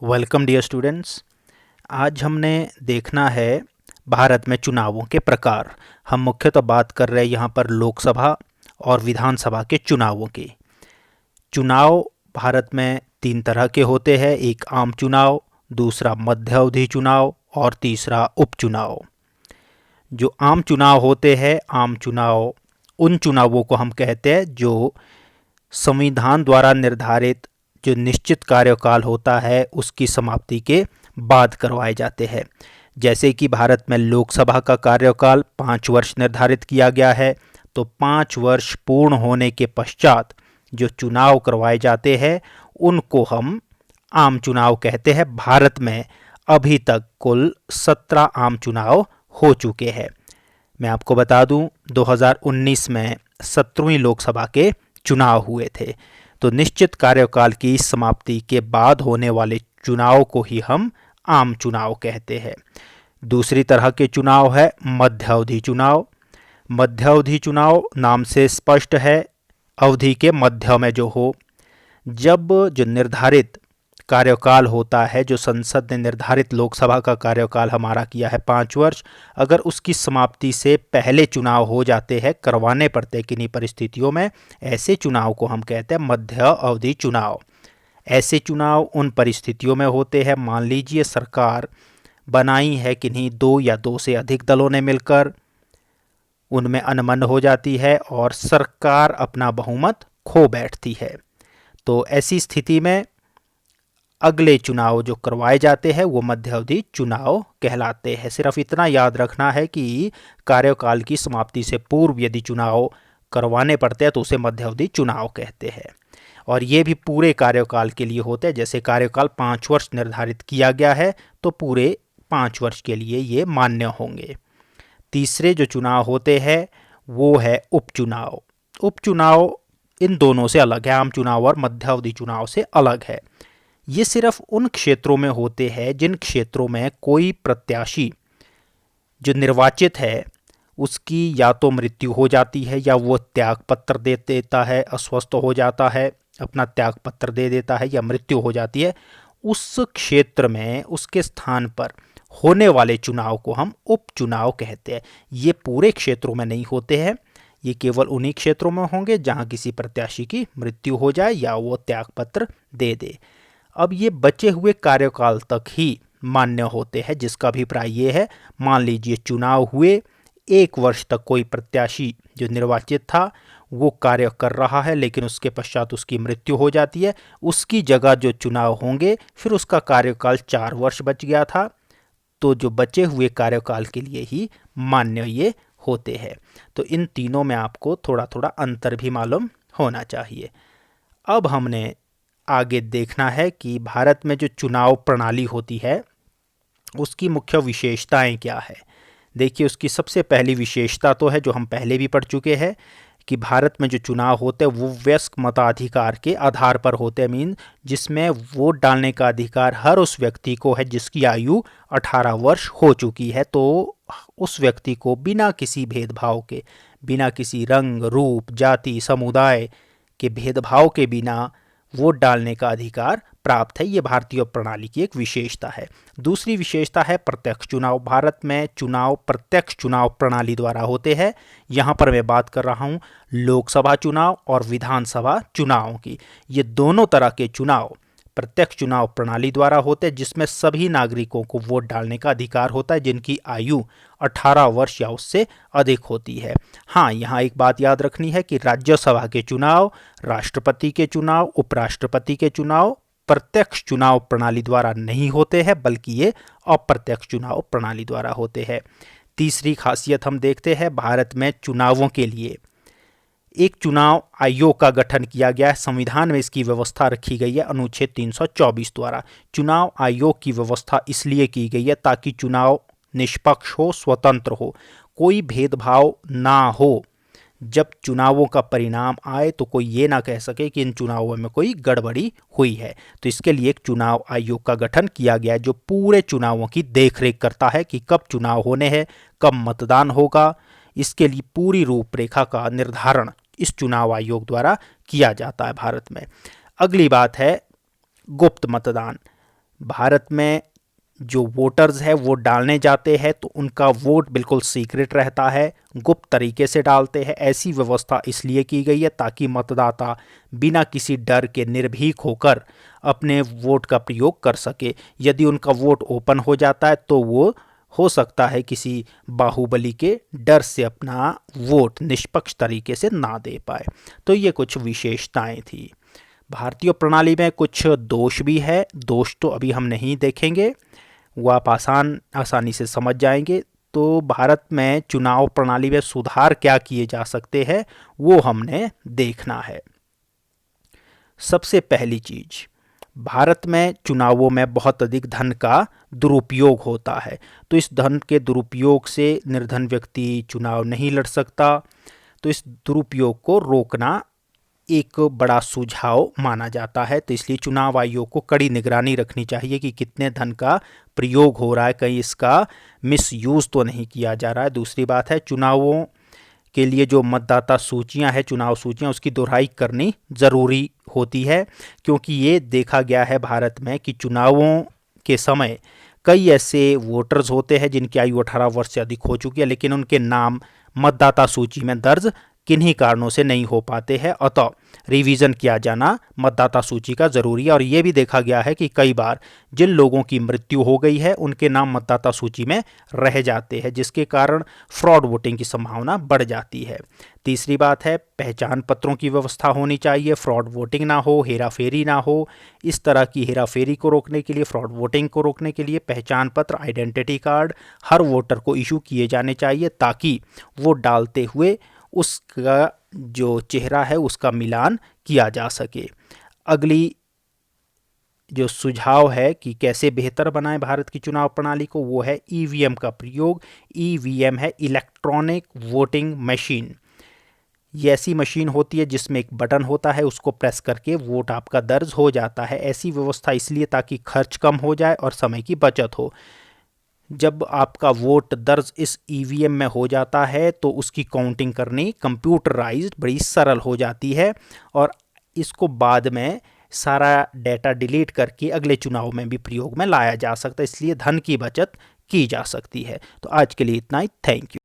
Welcome dear students. आज हमने देखना है भारत में चुनावों के प्रकार। हम मुख्यतः बात कर रहे हैं यहाँ पर लोकसभा और विधानसभा के चुनावों की। चुनाव भारत में तीन तरह के होते हैं, एक आम चुनाव, दूसरा मध्य अवधि चुनाव और तीसरा उपचुनाव। जो आम चुनाव होते हैं, आम चुनाव उन चुनावों को हम कहते हैं जो संविधान द्वारा निर्धारित जो निश्चित कार्यकाल होता है उसकी समाप्ति के बाद करवाए जाते हैं। जैसे कि भारत में लोकसभा का कार्यकाल 5 वर्ष निर्धारित किया गया है, तो 5 वर्ष पूर्ण होने के पश्चात जो चुनाव करवाए जाते हैं उनको हम आम चुनाव कहते हैं। भारत में अभी तक कुल 17 आम चुनाव हो चुके हैं। मैं आपको बता दूं, 2019 में 17वीं लोकसभा के चुनाव हुए थे। तो निश्चित कार्यकाल की समाप्ति के बाद होने वाले चुनाव को ही हम आम चुनाव कहते हैं। दूसरी तरह के चुनाव है मध्य अवधि चुनाव। मध्य अवधि चुनाव नाम से स्पष्ट है, अवधि के मध्य में जो हो। जब जो निर्धारित कार्यकाल होता है, जो संसद ने निर्धारित लोकसभा का कार्यकाल हमारा किया है 5 वर्ष, अगर उसकी समाप्ति से पहले चुनाव हो जाते हैं, करवाने पड़ते किन्हीं परिस्थितियों में, ऐसे चुनाव को हम कहते हैं मध्य अवधि चुनाव। ऐसे चुनाव उन परिस्थितियों में होते हैं, मान लीजिए सरकार बनाई है किन्हीं 2 या 2 से अधिक दलों ने मिलकर, उनमें अनबन हो जाती है और सरकार अपना बहुमत खो बैठती है। तो ऐसी स्थिति में अगले चुनाव जो करवाए जाते हैं वो मध्य अवधि चुनाव कहलाते हैं। सिर्फ इतना याद रखना है कि कार्यकाल की समाप्ति से पूर्व यदि चुनाव करवाने पड़ते हैं तो उसे मध्य अवधि चुनाव कहते हैं। और ये भी पूरे कार्यकाल के लिए होते हैं। जैसे कार्यकाल 5 वर्ष निर्धारित किया गया है तो पूरे 5 वर्ष के लिए ये मान्य होंगे। तीसरे जो चुनाव होते हैं वो है उपचुनाव। उपचुनाव इन दोनों से अलग है, आम चुनाव और मध्य अवधि चुनाव से अलग है। ये सिर्फ उन क्षेत्रों में होते हैं जिन क्षेत्रों में कोई प्रत्याशी जो निर्वाचित है उसकी या तो मृत्यु हो जाती है या वो त्यागपत्र दे देता है, अस्वस्थ हो जाता है, अपना त्यागपत्र दे देता है या मृत्यु हो जाती है। उस क्षेत्र में उसके स्थान पर होने वाले चुनाव को हम उपचुनाव कहते हैं। ये पूरे क्षेत्रों में नहीं होते हैं, ये केवल उन्हीं क्षेत्रों में होंगे जहां किसी प्रत्याशी की मृत्यु हो जाए या वो त्यागपत्र दे दे। अब ये बचे हुए कार्यकाल तक ही मान्य होते हैं, जिसका अभिप्राय ये है, मान लीजिए चुनाव हुए, 1 वर्ष तक कोई प्रत्याशी जो निर्वाचित था वो कार्य कर रहा है, लेकिन उसके पश्चात उसकी मृत्यु हो जाती है, उसकी जगह जो चुनाव होंगे फिर उसका कार्यकाल 4 वर्ष बच गया था, तो जो बचे हुए कार्यकाल के लिए ही मान्य ये होते हैं। तो इन तीनों में आपको थोड़ा थोड़ा अंतर भी मालूम होना चाहिए। अब हमने आगे देखना है कि भारत में जो चुनाव प्रणाली होती है उसकी मुख्य विशेषताएं क्या है। देखिए, उसकी सबसे पहली विशेषता तो है जो हम पहले भी पढ़ चुके हैं कि भारत में जो चुनाव होते हैं वो वयस्क मताधिकार के आधार पर होते हैं। मीन जिसमें वोट डालने का अधिकार हर उस व्यक्ति को है जिसकी आयु 18 वर्ष हो चुकी है। तो उस व्यक्ति को बिना किसी भेदभाव के, बिना किसी रंग, रूप, जाति, समुदाय के भेदभाव के बिना वोट डालने का अधिकार प्राप्त है। ये भारतीय प्रणाली की एक विशेषता है। दूसरी विशेषता है प्रत्यक्ष चुनाव। भारत में चुनाव प्रत्यक्ष चुनाव प्रणाली द्वारा होते हैं। यहाँ पर मैं बात कर रहा हूँ लोकसभा चुनाव और विधानसभा चुनाव की। ये दोनों तरह के चुनाव प्रत्यक्ष चुनाव प्रणाली द्वारा होते हैं, जिसमें सभी नागरिकों को वोट डालने का अधिकार होता है जिनकी आयु 18 वर्ष या उससे अधिक होती है। हाँ, यहाँ एक बात याद रखनी है कि राज्यसभा के चुनाव, राष्ट्रपति के चुनाव, उपराष्ट्रपति के चुनाव प्रत्यक्ष चुनाव प्रणाली द्वारा नहीं होते हैं, बल्कि ये अप्रत्यक्ष चुनाव प्रणाली द्वारा होते हैं। तीसरी खासियत हम देखते हैं, भारत में चुनावों के लिए एक चुनाव आयोग का गठन किया गया है। संविधान में इसकी व्यवस्था रखी गई है अनुच्छेद 324 द्वारा। चुनाव आयोग की व्यवस्था इसलिए की गई है ताकि चुनाव निष्पक्ष हो, स्वतंत्र हो, कोई भेदभाव ना हो। जब चुनावों का परिणाम आए तो कोई ये ना कह सके कि इन चुनावों में कोई गड़बड़ी हुई है। तो इसके लिए एक चुनाव आयोग का गठन किया गया है जो पूरे चुनावों की देखरेख करता है कि कब चुनाव होने हैं, कब मतदान होगा। इसके लिए पूरी रूपरेखा का निर्धारण इस चुनाव आयोग द्वारा किया जाता है भारत में। अगली बात है गुप्त मतदान। भारत में जो वोटर्स है वो डालने जाते हैं तो उनका वोट बिल्कुल सीक्रेट रहता है, गुप्त तरीके से डालते हैं। ऐसी व्यवस्था इसलिए की गई है ताकि मतदाता बिना किसी डर के निर्भीक होकर अपने वोट का प्रयोग कर सके। यदि उनका वोट ओपन हो जाता है तो वो हो सकता है किसी बाहुबली के डर से अपना वोट निष्पक्ष तरीके से ना दे पाए। तो ये कुछ विशेषताएं थी। भारतीय प्रणाली में कुछ दोष भी है, दोष तो अभी हम नहीं देखेंगे, वो आप आसानी से समझ जाएंगे। तो भारत में चुनाव प्रणाली में सुधार क्या किए जा सकते हैं वो हमने देखना है। सबसे पहली चीज, भारत में चुनावों में बहुत अधिक धन का दुरुपयोग होता है। तो इस धन के दुरुपयोग से निर्धन व्यक्ति चुनाव नहीं लड़ सकता। तो इस दुरुपयोग को रोकना एक बड़ा सुझाव माना जाता है। तो इसलिए चुनाव आयोग को कड़ी निगरानी रखनी चाहिए कि कितने धन का प्रयोग हो रहा है, कहीं इसका मिसयूज तो नहीं किया जा रहा है। दूसरी बात है, चुनावों के लिए जो मतदाता सूचियां हैं, चुनाव सूचियां, उसकी दोहराई करनी ज़रूरी होती है, क्योंकि ये देखा गया है भारत में कि चुनावों के समय कई ऐसे वोटर्स होते हैं जिनकी आयु 18 वर्ष से अधिक हो चुकी है, लेकिन उनके नाम मतदाता सूची में दर्ज किन्हीं कारणों से नहीं हो पाते हैं। अतः रिवीजन किया जाना मतदाता सूची का ज़रूरी है। और ये भी देखा गया है कि कई बार जिन लोगों की मृत्यु हो गई है उनके नाम मतदाता सूची में रह जाते हैं, जिसके कारण फ्रॉड वोटिंग की संभावना बढ़ जाती है। तीसरी बात है, पहचान पत्रों की व्यवस्था होनी चाहिए, फ्रॉड वोटिंग ना हो, हेराफेरी ना हो। इस तरह की हेराफेरी को रोकने के लिए, फ्रॉड वोटिंग को रोकने के लिए पहचान पत्र, आइडेंटिटी कार्ड हर वोटर को इशू किए जाने चाहिए, ताकि वोट डालते हुए उसका जो चेहरा है उसका मिलान किया जा सके। अगली जो सुझाव है कि कैसे बेहतर बनाएं भारत की चुनाव प्रणाली को, वो है ईवीएम का प्रयोग। ईवीएम है इलेक्ट्रॉनिक वोटिंग मशीन। ये ऐसी मशीन होती है जिसमें एक बटन होता है, उसको प्रेस करके वोट आपका दर्ज हो जाता है। ऐसी व्यवस्था इसलिए ताकि खर्च कम हो जाए और समय की बचत हो। जब आपका वोट दर्ज इस ईवीएम में हो जाता है तो उसकी काउंटिंग करनी कंप्यूटराइज्ड बड़ी सरल हो जाती है, और इसको बाद में सारा डेटा डिलीट करके अगले चुनाव में भी प्रयोग में लाया जा सकता है। इसलिए धन की बचत की जा सकती है। तो आज के लिए इतना ही। Thank you.